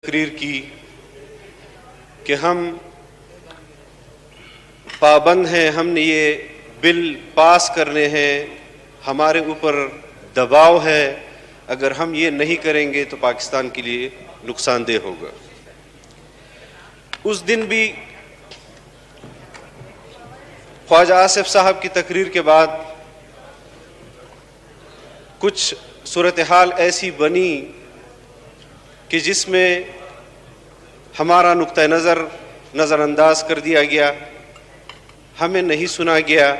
تقریر کی کہ ہم پابند ہیں، ہم نے یہ بل پاس کرنے ہیں، ہمارے اوپر دباؤ ہے، اگر ہم یہ نہیں کریں گے تو پاکستان کے لیے نقصان دہ ہوگا۔ اس دن بھی خواجہ آصف صاحب کی تقریر کے بعد کچھ صورتحال ایسی بنی کہ جس میں ہمارا نقطہ نظر انداز کر دیا گیا، ہمیں نہیں سنا گیا،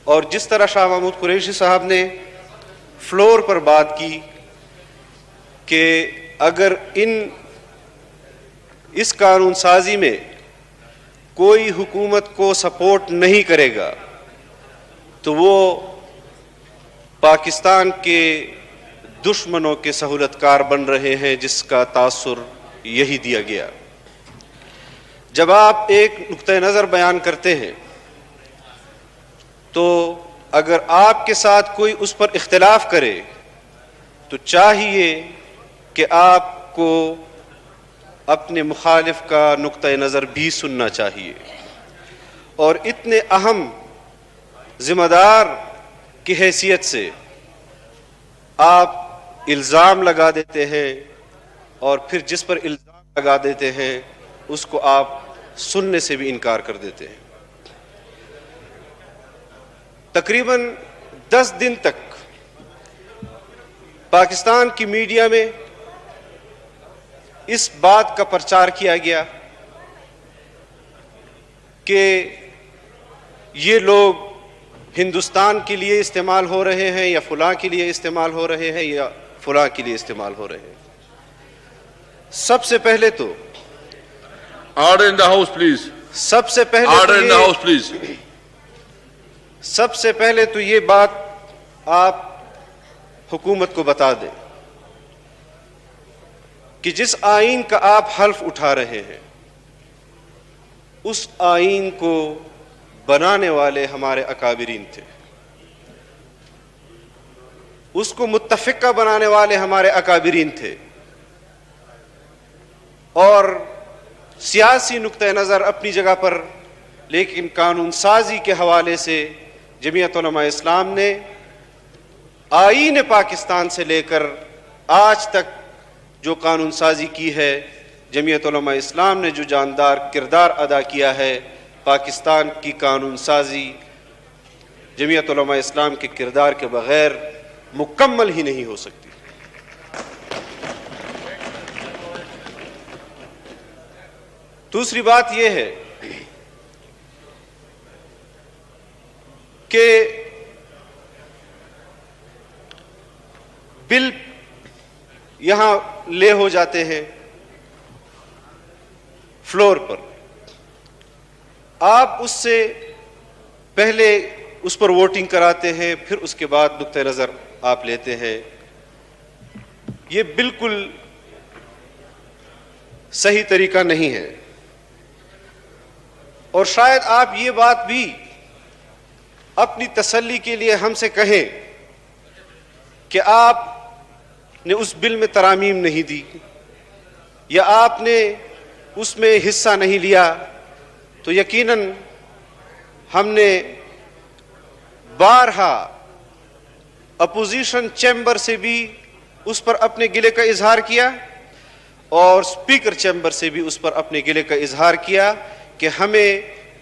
اور جس طرح شاہ محمود قریشی صاحب نے فلور پر بات کی کہ اگر اس قانون سازی میں کوئی حکومت کو سپورٹ نہیں کرے گا تو وہ پاکستان کے دشمنوں کے سہولت کار بن رہے ہیں، جس کا تاثر یہی دیا گیا۔ جب آپ ایک نقطہ نظر بیان کرتے ہیں تو اگر آپ کے ساتھ کوئی اس پر اختلاف کرے تو چاہیے کہ آپ کو اپنے مخالف کا نقطہ نظر بھی سننا چاہیے، اور اتنے اہم ذمہ دار کی حیثیت سے آپ الزام لگا دیتے ہیں، اور پھر جس پر الزام لگا دیتے ہیں اس کو آپ سننے سے بھی انکار کر دیتے ہیں۔ تقریباً 10 دن تک پاکستان کی میڈیا میں اس بات کا پرچار کیا گیا کہ یہ لوگ ہندوستان کے لیے استعمال ہو رہے ہیں، یا فلاں کے لیے استعمال ہو رہے ہیں، یا فلاں کے لیے استعمال ہو رہے ہیں۔ سب سے پہلے تو order in the house please, سب سے پہلے تو یہ بات آپ حکومت کو بتا دیں کہ جس آئین کا آپ حلف اٹھا رہے ہیں اس آئین کو بنانے والے ہمارے اکابرین تھے، اس کو متفقہ بنانے والے ہمارے اکابرین تھے، اور سیاسی نقطہ نظر اپنی جگہ پر، لیکن قانون سازی کے حوالے سے جمعیت علماء اسلام نے آئین پاکستان سے لے کر آج تک جو قانون سازی کی ہے، جمعیت علماء اسلام نے جو جاندار کردار ادا کیا ہے، پاکستان کی قانون سازی جمعیت علماء اسلام کے کردار کے بغیر مکمل ہی نہیں ہو سکتی۔ دوسری بات یہ ہے کہ بل یہاں لے ہو جاتے ہیں فلور پر، آپ اس سے پہلے اس پر ووٹنگ کراتے ہیں، پھر اس کے بعد نقطہ نظر آپ لیتے ہیں۔ یہ بالکل صحیح طریقہ نہیں ہے، اور شاید آپ یہ بات بھی اپنی تسلی کے لیے ہم سے کہیں کہ آپ نے اس بل میں ترامیم نہیں دی، یا آپ نے اس میں حصہ نہیں لیا، تو یقیناً ہم نے بارہا اپوزیشن چیمبر سے بھی اس پر اپنے گلے کا اظہار کیا، اور اسپیکر چیمبر سے بھی اس پر اپنے گلے کا اظہار کیا کہ ہمیں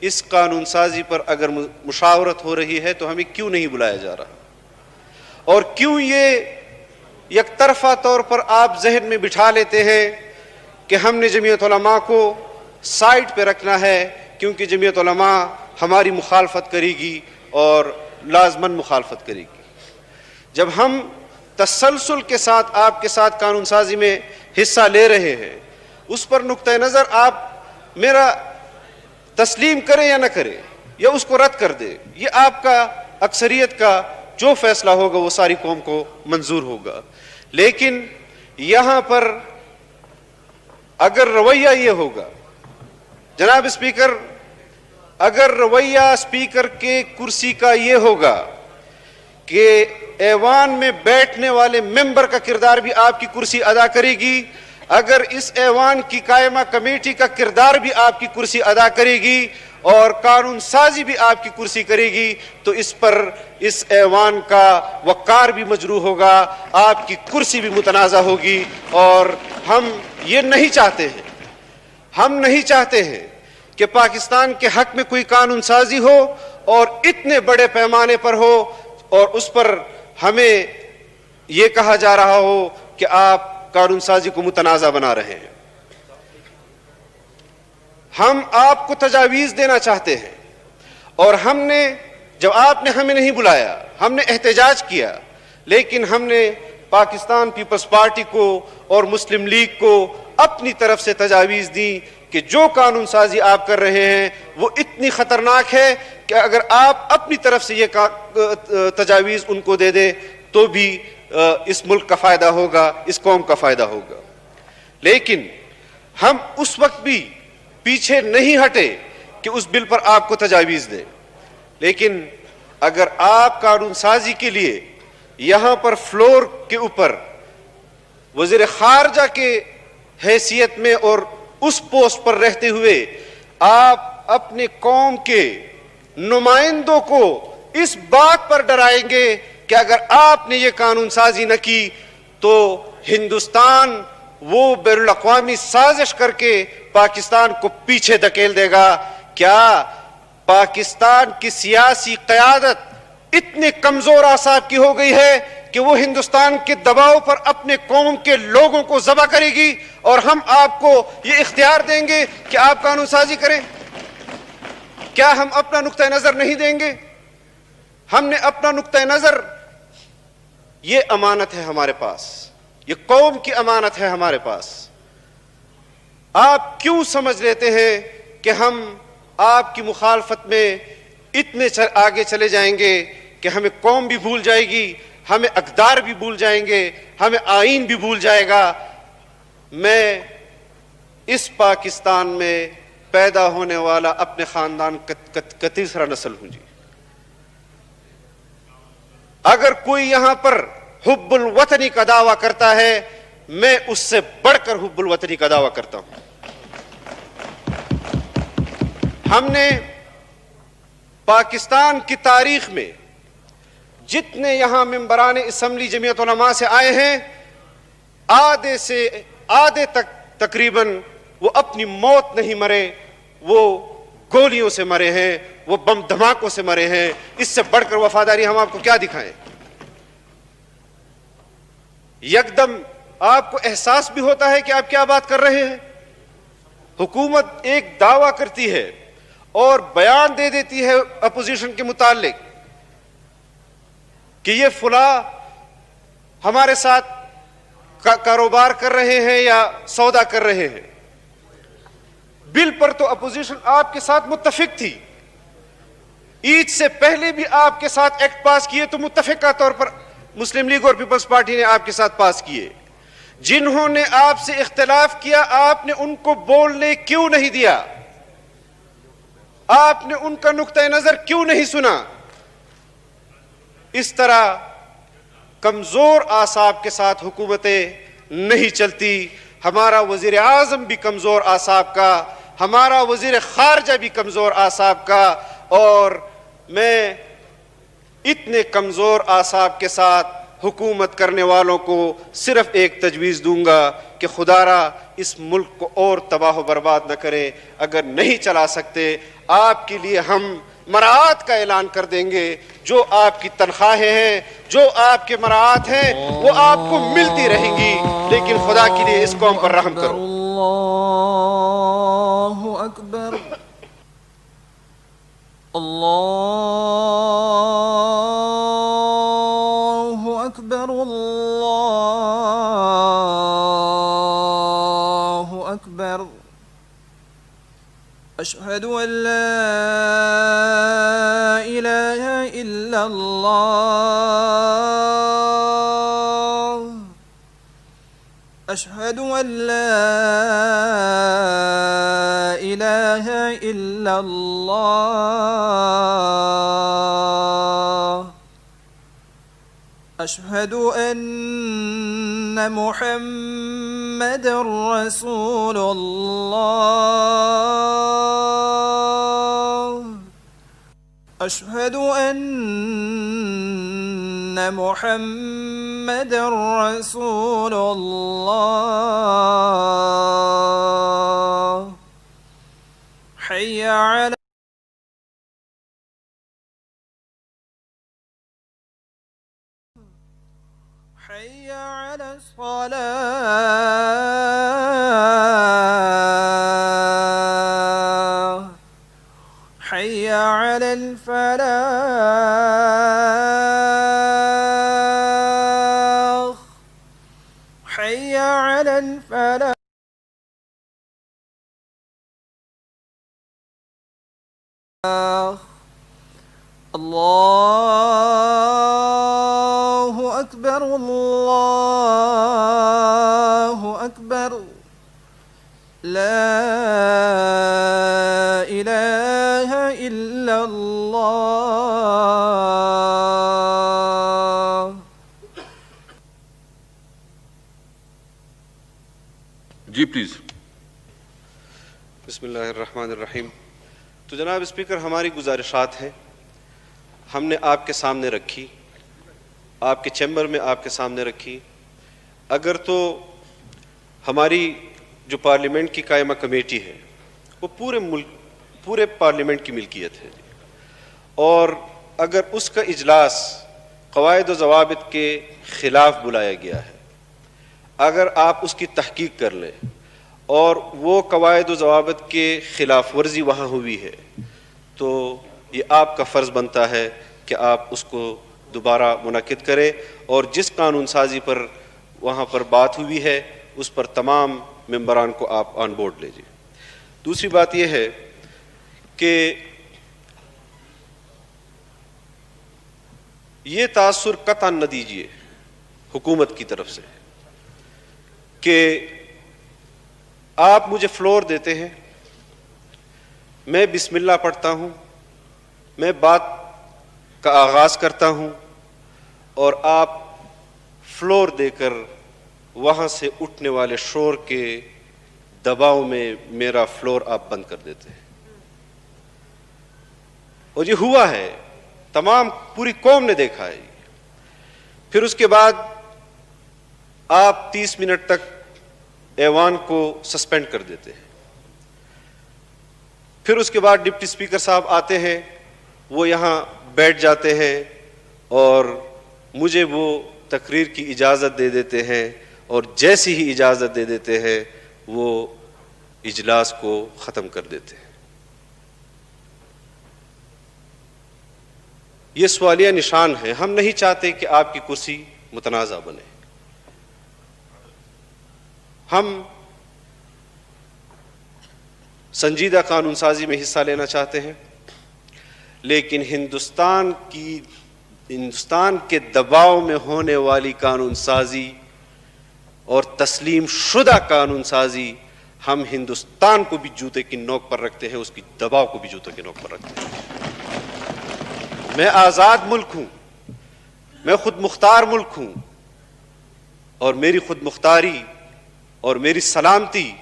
اس قانون سازی پر اگر مشاورت ہو رہی ہے تو ہمیں کیوں نہیں بلایا جا رہا، اور کیوں یہ یک طرفہ طور پر آپ ذہن میں بٹھا لیتے ہیں کہ ہم نے جمعیت علماء کو سائٹ پہ رکھنا ہے کیونکہ جمعیت علماء ہماری مخالفت کرے گی اور لازماً مخالفت کرے گی۔ جب ہم تسلسل کے ساتھ آپ کے ساتھ قانون سازی میں حصہ لے رہے ہیں، اس پر نقطہ نظر آپ میرا تسلیم کریں یا نہ کریں، یا اس کو رد کر دیں، یہ آپ کا اکثریت کا جو فیصلہ ہوگا وہ ساری قوم کو منظور ہوگا، لیکن یہاں پر اگر رویہ یہ ہوگا، جناب اسپیکر، اگر رویہ اسپیکر کے کرسی کا یہ ہوگا کہ ایوان میں بیٹھنے والے ممبر کا کردار بھی آپ کی کرسی ادا کرے گی، اگر اس ایوان کی قائمہ کمیٹی کا کردار بھی آپ کی کرسی ادا کرے گی اور قانون سازی بھی آپ کی کرسی کرے گی تو اس ایوان کا وقار بھی مجروح ہوگا، آپ کی کرسی بھی متنازع ہوگی۔ اور ہم یہ نہیں چاہتے ہیں کہ پاکستان کے حق میں کوئی قانون سازی ہو اور اتنے بڑے پیمانے پر ہو اور اس پر ہمیں یہ کہا جا رہا ہو کہ آپ قانون سازی کو متنازع بنا رہے ہیں۔ ہم آپ کو تجاویز دینا چاہتے ہیں، اور جب آپ نے ہمیں نہیں بلایا، ہم نے احتجاج کیا، لیکن ہم نے پاکستان پیپلز پارٹی کو اور مسلم لیگ کو اپنی طرف سے تجاویز دی کہ جو قانون سازی آپ کر رہے ہیں وہ اتنی خطرناک ہے کہ اگر آپ اپنی طرف سے یہ تجاویز ان کو دے دیں تو بھی اس ملک کا فائدہ ہوگا، اس قوم کا فائدہ ہوگا۔ لیکن ہم اس وقت بھی پیچھے نہیں ہٹے کہ اس بل پر آپ کو تجاویز دیں، لیکن اگر آپ قانون سازی کے لیے یہاں پر فلور کے اوپر وزیر خارجہ کے حیثیت میں اور اس پوسٹ پر رہتے ہوئے آپ اپنے قوم کے نمائندوں کو اس بات پر ڈرائیں گے کہ اگر آپ نے یہ قانون سازی نہ کی تو ہندوستان وہ بین الاقوامی سازش کر کے پاکستان کو پیچھے دھکیل دے گا، کیا پاکستان کی سیاسی قیادت اتنے کمزور اعصاب کی ہو گئی ہے کہ وہ ہندوستان کے دباؤ پر اپنے قوم کے لوگوں کو ذبح کرے گی اور ہم آپ کو یہ اختیار دیں گے کہ آپ قانون سازی کریں؟ کیا ہم اپنا نقطہ نظر نہیں دیں گے؟ ہم نے اپنا نقطہ نظر، یہ امانت ہے ہمارے پاس، یہ قوم کی امانت ہے ہمارے پاس۔ آپ کیوں سمجھ لیتے ہیں کہ ہم آپ کی مخالفت میں اتنے آگے چلے جائیں گے کہ ہمیں قوم بھی بھول جائے گی، ہمیں اقدار بھی بھول جائیں گے، ہمیں آئین بھی بھول جائے گا؟ میں اس پاکستان میں پیدا ہونے والا اپنے خاندان کا تیسرا نسل ہوں جی۔ اگر کوئی یہاں پر حب الوطنی کا دعویٰ کرتا ہے، میں اس سے بڑھ کر حب الوطنی کا دعویٰ کرتا ہوں۔ ہم نے پاکستان کی تاریخ میں جتنے یہاں ممبران اسمبلی جمعیت علماء سے آئے ہیں، آدھے سے آدھے تک تقریباً وہ اپنی موت نہیں مرے، وہ گولیوں سے مرے ہیں، وہ بم دھماکوں سے مرے ہیں۔ اس سے بڑھ کر وفاداری ہم آپ کو کیا دکھائیں؟ یکدم آپ کو احساس بھی ہوتا ہے کہ آپ کیا بات کر رہے ہیں۔ حکومت ایک دعویٰ کرتی ہے اور بیان دے دیتی ہے اپوزیشن کے متعلق کہ یہ فلاں ہمارے ساتھ کاروبار کر رہے ہیں یا سودا کر رہے ہیں۔ بل پر تو اپوزیشن آپ کے ساتھ متفق تھی، عید سے پہلے بھی آپ کے ساتھ ایکٹ پاس کیے تو متفقہ طور پر مسلم لیگ اور پیپلز پارٹی نے آپ کے ساتھ پاس کیے۔ جنہوں نے آپ سے اختلاف کیا، آپ نے ان کو بولنے کیوں نہیں دیا؟ آپ نے ان کا نقطہ نظر کیوں نہیں سنا؟ اس طرح کمزور اعصاب کے ساتھ حکومتیں نہیں چلتی۔ ہمارا وزیر اعظم بھی کمزور اعصاب کا، ہمارا وزیر خارجہ بھی کمزور اعصاب کا، اور میں اتنے کمزور اعصاب کے ساتھ حکومت کرنے والوں کو صرف ایک تجویز دوں گا کہ خدا را اس ملک کو اور تباہ و برباد نہ کرے۔ اگر نہیں چلا سکتے، آپ کے لیے ہم مراعات کا اعلان کر دیں گے۔ جو آپ کی تنخواہیں ہیں، جو آپ کے مراعات ہیں، وہ آپ کو ملتی رہیں گی، لیکن خدا کے لیے اس قوم پر رحم کرو۔ اللہ اکبر، اللہ اکبر، اللہ اکبر۔ اشہد ان لا الہ الا اللہ، اشہد ان لا الہ الا اللہ، أشهد أن محمد رسول الله أشهد أن محمد رسول الله حي على حي على الصلاة حي على الفلاح حي على الفلاح الله أكبر الله أكبر لا إله إلا الله. جی پلیز. بسم اللہ الرحمن الرحیم. تو جناب اسپیکر، ہماری گزارشات ہیں ہم نے آپ کے سامنے رکھی، آپ کے چیمبر میں آپ کے سامنے رکھی. اگر تو ہماری جو پارلیمنٹ کی قائمہ کمیٹی ہے وہ پورے پارلیمنٹ کی ملکیت ہے، اور اگر اس کا اجلاس قواعد و ضوابط کے خلاف بلایا گیا ہے، اگر آپ اس کی تحقیق کر لیں اور وہ قواعد و ضوابط کے خلاف ورزی وہاں ہوئی ہے، تو یہ آپ کا فرض بنتا ہے کہ آپ اس کو دوبارہ منعقد کریں، اور جس قانون سازی پر وہاں پر بات ہوئی ہے اس پر تمام ممبران کو آپ آن بورڈ لیجیے. دوسری بات یہ ہے کہ یہ تاثر قطعا نہ دیجیے حکومت کی طرف سے کہ آپ مجھے فلور دیتے ہیں، میں بسم اللہ پڑھتا ہوں، میں بات کا آغاز کرتا ہوں، اور آپ فلور دے کر وہاں سے اٹھنے والے شور کے دباؤ میں میرا فلور آپ بند کر دیتے ہیں. اور یہ ہوا ہے، تمام پوری قوم نے دیکھا ہے. پھر اس کے بعد آپ 30 منٹ تک ایوان کو سسپینڈ کر دیتے ہیں. پھر اس کے بعد ڈپٹی اسپیکر صاحب آتے ہیں، وہ یہاں بیٹھ جاتے ہیں اور مجھے وہ تقریر کی اجازت دے دیتے ہیں، اور جیسی ہی اجازت دے دیتے ہیں وہ اجلاس کو ختم کر دیتے ہیں. یہ سوالیہ نشان ہے. ہم نہیں چاہتے کہ آپ کی کرسی متنازع بنے. ہم سنجیدہ قانون سازی میں حصہ لینا چاہتے ہیں، لیکن ہندوستان کے دباؤ میں ہونے والی قانون سازی اور تسلیم شدہ قانون سازی ہم ہندوستان کو بھی جوتے کی نوک پر رکھتے ہیں، اس کی دباؤ کو بھی جوتے کی نوک پر رکھتے ہیں. میں آزاد ملک ہوں، میں خود مختار ملک ہوں، اور میری خود مختاری اور میری سلامتی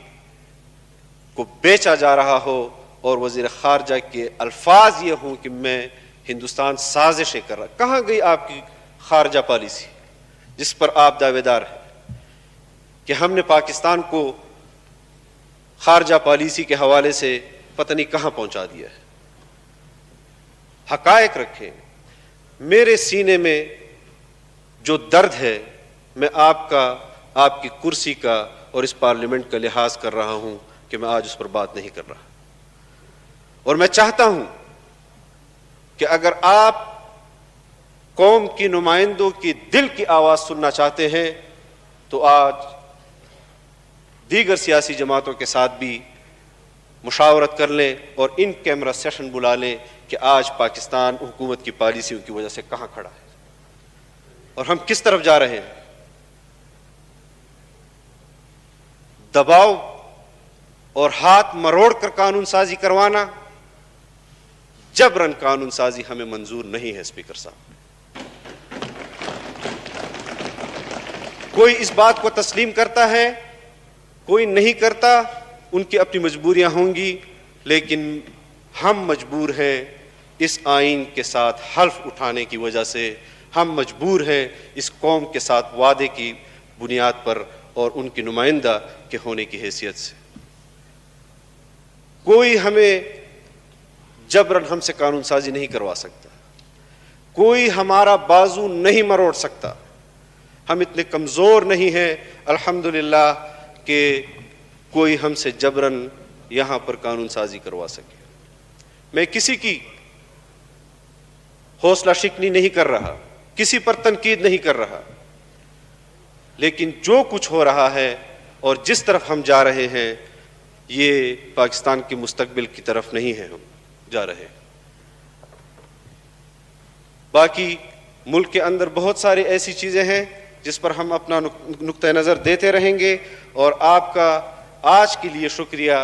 کو بیچا جا رہا ہو اور وزیر خارجہ کے الفاظ یہ ہوں کہ میں ہندوستان سازشیں کر رہا. کہاں گئی آپ کی خارجہ پالیسی جس پر آپ دعوے دار ہیں کہ ہم نے پاکستان کو خارجہ پالیسی کے حوالے سے پتہ نہیں کہاں پہنچا دیا ہے. حقائق رکھیں. میرے سینے میں جو درد ہے میں آپ کی کرسی کا اور اس پارلیمنٹ کا لحاظ کر رہا ہوں کہ میں آج اس پر بات نہیں کر رہا. اور میں چاہتا ہوں کہ اگر آپ قوم کی نمائندوں کی دل کی آواز سننا چاہتے ہیں تو آج دیگر سیاسی جماعتوں کے ساتھ بھی مشاورت کر لیں اور ان کیمرہ سیشن بلا لیں کہ آج پاکستان حکومت کی پالیسیوں کی وجہ سے کہاں کھڑا ہے اور ہم کس طرف جا رہے ہیں. دباؤ اور ہاتھ مروڑ کر قانون سازی کروانا، جبراً قانون سازی ہمیں منظور نہیں ہے. اسپیکر صاحب، کوئی اس بات کو تسلیم کرتا ہے، کوئی نہیں کرتا، ان کی اپنی مجبوریاں ہوں گی، لیکن ہم مجبور ہیں اس آئین کے ساتھ حلف اٹھانے کی وجہ سے، ہم مجبور ہیں اس قوم کے ساتھ وعدے کی بنیاد پر اور ان کی نمائندہ کے ہونے کی حیثیت سے۔ کوئی ہمیں جبراً ہم سے قانون سازی نہیں کروا سکتا، کوئی ہمارا بازو نہیں مروڑ سکتا، ہم اتنے کمزور نہیں ہیں الحمدللہ کہ کوئی ہم سے جبراً یہاں پر قانون سازی کروا سکے۔ میں کسی کی حوصلہ شکنی نہیں کر رہا، کسی پر تنقید نہیں کر رہا، لیکن جو کچھ ہو رہا ہے اور جس طرف ہم جا رہے ہیں یہ پاکستان کے مستقبل کی طرف نہیں ہے ہم جا رہے۔ باقی ملک کے اندر بہت ساری ایسی چیزیں ہیں جس پر ہم اپنا نقطہ نظر دیتے رہیں گے، اور آپ کا آج کے لیے شکریہ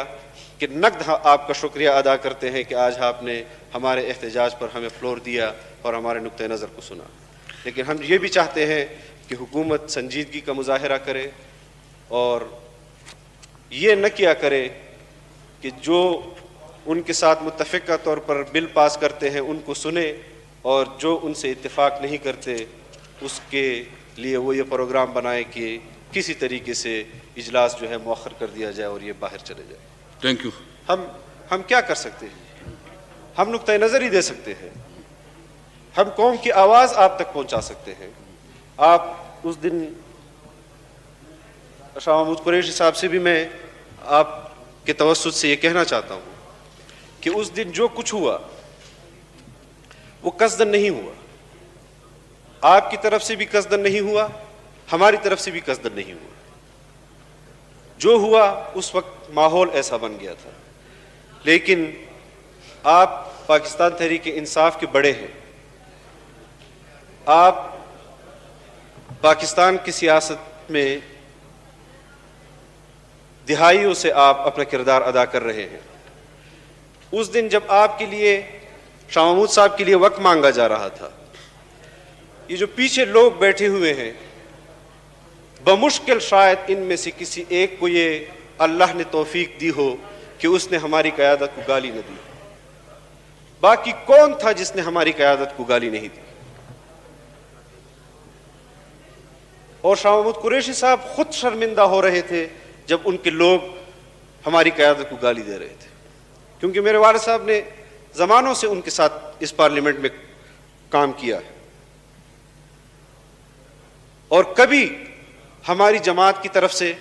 کہ نقد آپ کا شکریہ ادا کرتے ہیں کہ آج آپ نے ہمارے احتجاج پر ہمیں فلور دیا اور ہمارے نقطہ نظر کو سنا، لیکن ہم یہ بھی چاہتے ہیں کہ حکومت سنجیدگی کا مظاہرہ کرے اور یہ نہ کیا کرے کہ جو ان کے ساتھ متفقہ طور پر بل پاس کرتے ہیں ان کو سنے، اور جو ان سے اتفاق نہیں کرتے اس کے لیے وہ یہ پروگرام بنائے کہ کسی طریقے سے اجلاس جو ہے مؤخر کر دیا جائے اور یہ باہر چلے جائے۔ Thank you. ہم کیا کر سکتے ہیں؟ ہم نقطہ نظر ہی دے سکتے ہیں، ہم قوم کی آواز آپ تک پہنچا سکتے ہیں۔ آپ اس دن شاہ محمود قریشی صاحب سے بھی میں آپ کے توسط سے یہ کہنا چاہتا ہوں کہ اس دن جو کچھ ہوا وہ قصدن نہیں ہوا، آپ کی طرف سے بھی قصدن نہیں ہوا، ہماری طرف سے بھی قصدن نہیں ہوا۔ جو ہوا اس وقت ماحول ایسا بن گیا تھا، لیکن آپ پاکستان تحریک انصاف کے بڑے ہیں، آپ پاکستان کی سیاست میں دہائیوں سے آپ اپنا کردار ادا کر رہے ہیں۔ اس دن جب آپ کے لیے شاہ محمود صاحب کے لیے وقت مانگا جا رہا تھا، یہ جو پیچھے لوگ بیٹھے ہوئے ہیں بمشکل شاید ان میں سے کسی ایک کو یہ اللہ نے توفیق دی ہو کہ اس نے ہماری قیادت کو گالی نہ دی۔ باقی کون تھا جس نے ہماری قیادت کو گالی نہیں دی؟ اور شاہ محمود قریشی صاحب خود شرمندہ ہو رہے تھے جب ان کے لوگ ہماری قیادت کو گالی دے رہے تھے، کیونکہ میرے والد صاحب نے زمانوں سے ان کے ساتھ اس پارلیمنٹ میں کام کیا ہے، اور کبھی ہماری جماعت کی طرف سے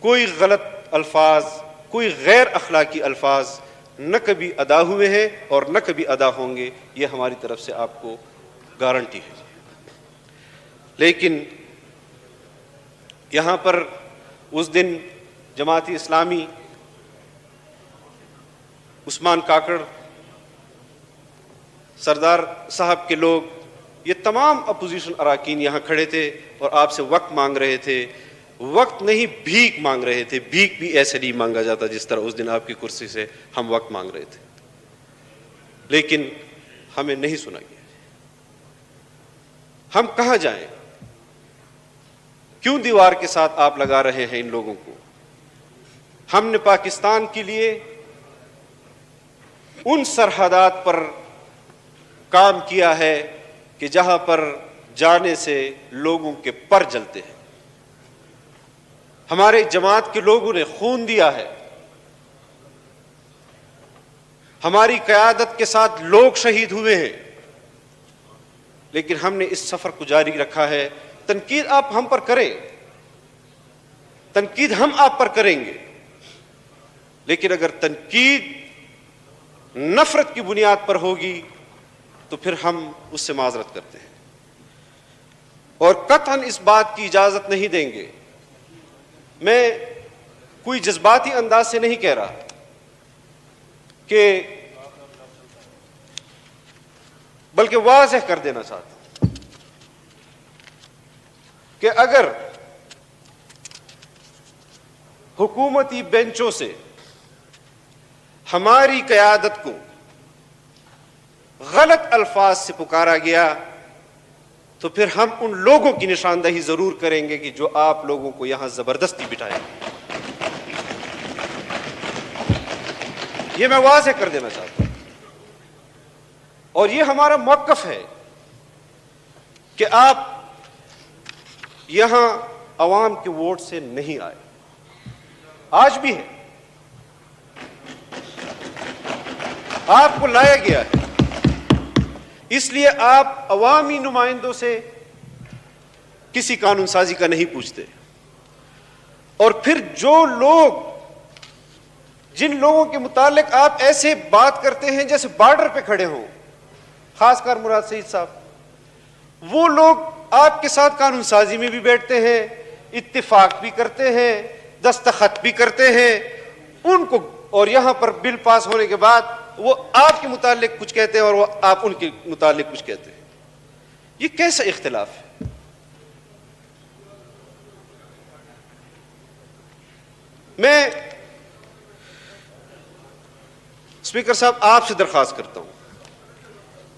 کوئی غلط الفاظ، کوئی غیر اخلاقی الفاظ نہ کبھی ادا ہوئے ہیں اور نہ کبھی ادا ہوں گے، یہ ہماری طرف سے آپ کو گارنٹی ہے۔ لیکن یہاں پر اس دن جماعت اسلامی، عثمان کاکڑ، سردار صاحب کے لوگ، یہ تمام اپوزیشن اراکین یہاں کھڑے تھے اور آپ سے وقت مانگ رہے تھے، وقت نہیں بھیک مانگ رہے تھے۔ بھیک بھی ایسے نہیں مانگا جاتا جس طرح اس دن آپ کی کرسی سے ہم وقت مانگ رہے تھے، لیکن ہمیں نہیں سنا گیا۔ ہم کہاں جائیں؟ کیوں دیوار کے ساتھ آپ لگا رہے ہیں ان لوگوں کو؟ ہم نے پاکستان کے لیے ان سرحدات پر کام کیا ہے کہ جہاں پر جانے سے لوگوں کے پر جلتے ہیں۔ ہمارے جماعت کے لوگوں نے خون دیا ہے، ہماری قیادت کے ساتھ لوگ شہید ہوئے ہیں، لیکن ہم نے اس سفر کو جاری رکھا ہے۔ تنقید آپ ہم پر کریں، تنقید ہم آپ پر کریں گے، لیکن اگر تنقید نفرت کی بنیاد پر ہوگی تو پھر ہم اس سے معذرت کرتے ہیں، اور قطعاً اس بات کی اجازت نہیں دیں گے۔ میں کوئی جذباتی انداز سے نہیں کہہ رہا کہ، بلکہ واضح کر دینا چاہتا ہوں کہ اگر حکومتی بینچوں سے ہماری قیادت کو غلط الفاظ سے پکارا گیا تو پھر ہم ان لوگوں کی نشاندہی ضرور کریں گے کہ جو آپ لوگوں کو یہاں زبردستی بٹھائے. یہ میں واضح کر دینا چاہتا ہوں. اور یہ ہمارا موقف ہے کہ آپ یہاں عوام کے ووٹ سے نہیں آئے. آج بھی ہے. آپ کو لایا گیا ہے. اس لیے آپ عوامی نمائندوں سے کسی قانون سازی کا نہیں پوچھتے. اور پھر جن لوگوں کے متعلق آپ ایسے بات کرتے ہیں جیسے بارڈر پہ کھڑے ہوں، خاص کر مراد سعید صاحب، وہ لوگ آپ کے ساتھ قانون سازی میں بھی بیٹھتے ہیں، اتفاق بھی کرتے ہیں، دستخط بھی کرتے ہیں ان کو، اور یہاں پر بل پاس ہونے کے بعد وہ آپ کے متعلق کچھ کہتے ہیں اور وہ آپ ان کے متعلق کچھ کہتے ہیں. یہ کیسا اختلاف ہے؟ میں اسپیکر صاحب آپ سے درخواست کرتا ہوں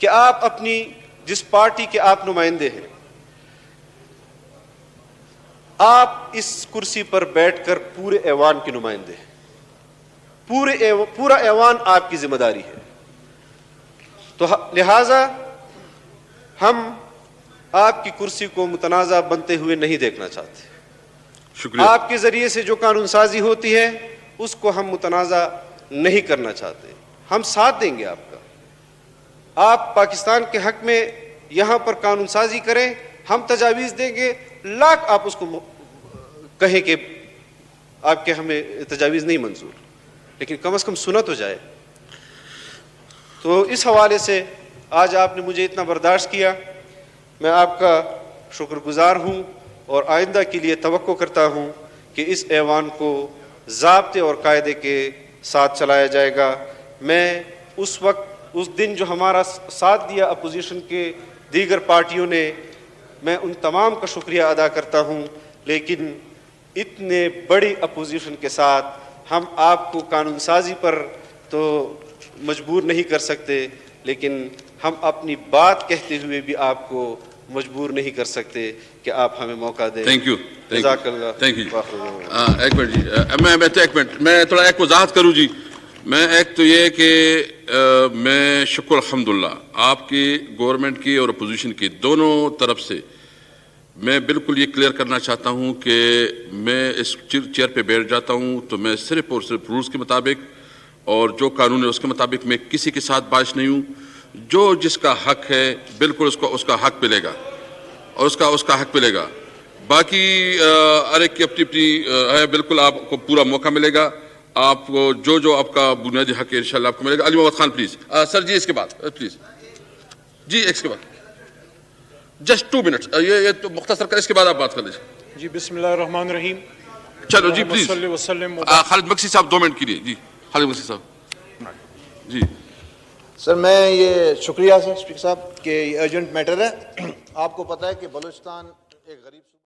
کہ آپ اپنی جس پارٹی کے آپ نمائندے ہیں، آپ اس کرسی پر بیٹھ کر پورے ایوان کے نمائندے ہیں. پورا ایوان آپ کی ذمہ داری ہے. تو لہذا ہم آپ کی کرسی کو متنازع بنتے ہوئے نہیں دیکھنا چاہتے. شکریہ. آپ کے ذریعے سے جو قانون سازی ہوتی ہے اس کو ہم متنازع نہیں کرنا چاہتے. ہم ساتھ دیں گے آپ کا. آپ پاکستان کے حق میں یہاں پر قانون سازی کریں، ہم تجاویز دیں گے. لاکھ آپ اس کو کہیں کہ آپ کے ہمیں تجاویز نہیں منظور، لیکن کم از کم سنا تو جائے. تو اس حوالے سے آج آپ نے مجھے اتنا برداشت کیا، میں آپ کا شکر گزار ہوں اور آئندہ کے لیے توقع کرتا ہوں کہ اس ایوان کو ضابطے اور قاعدے کے ساتھ چلایا جائے گا. میں اس دن جو ہمارا ساتھ دیا اپوزیشن کے دیگر پارٹیوں نے، میں ان تمام کا شکریہ ادا کرتا ہوں. لیکن اتنے بڑی اپوزیشن کے ساتھ ہم آپ کو قانون سازی پر تو مجبور نہیں کر سکتے، لیکن ہم اپنی بات کہتے ہوئے بھی آپ کو مجبور نہیں کر سکتے کہ آپ ہمیں موقع دیں. Thank you. جزاک اللہ. Thank you. ایک منٹ جی، میں تھوڑا ایک وضاحت کروں جی. میں ایک تو یہ کہ میں شکر الحمدللہ آپ کی گورنمنٹ کی اور اپوزیشن کی دونوں طرف سے میں بالکل یہ کلیئر کرنا چاہتا ہوں کہ میں اس چیئر پہ بیٹھ جاتا ہوں تو میں صرف اور صرف رولز کے مطابق اور جو قانون ہے اس کے مطابق، میں کسی کے ساتھ باعث نہیں ہوں. جو جس کا حق ہے بالکل اس کا حق ملے گا اور اس کا حق ملے گا. باقی ہر ایک کی اپنی ہے، بالکل آپ کو پورا موقع ملے گا. آپ کو جو آپ کا بنیادی حق ہے انشاءاللہ آپ کو ملے گا. علی محمد خان پلیز. سر جی اس کے بعد پلیز جی، اس کے بعد جسٹ 2 منٹس یہ تو مختصر کر، اس کے بعد آپ بات کر لیجیے. جی بسم اللہ الرحمن الرحیم. چلو جی پلیز. صلی وسلم. خالد مکسی صاحب 2 منٹ کے لیے. جی خالد مکسی صاحب. جی سر میں یہ شکریہ سر اسپیکر صاحب کہ یہ ارجنٹ میٹر ہے. آپ کو پتہ ہے کہ بلوچستان ایک غریب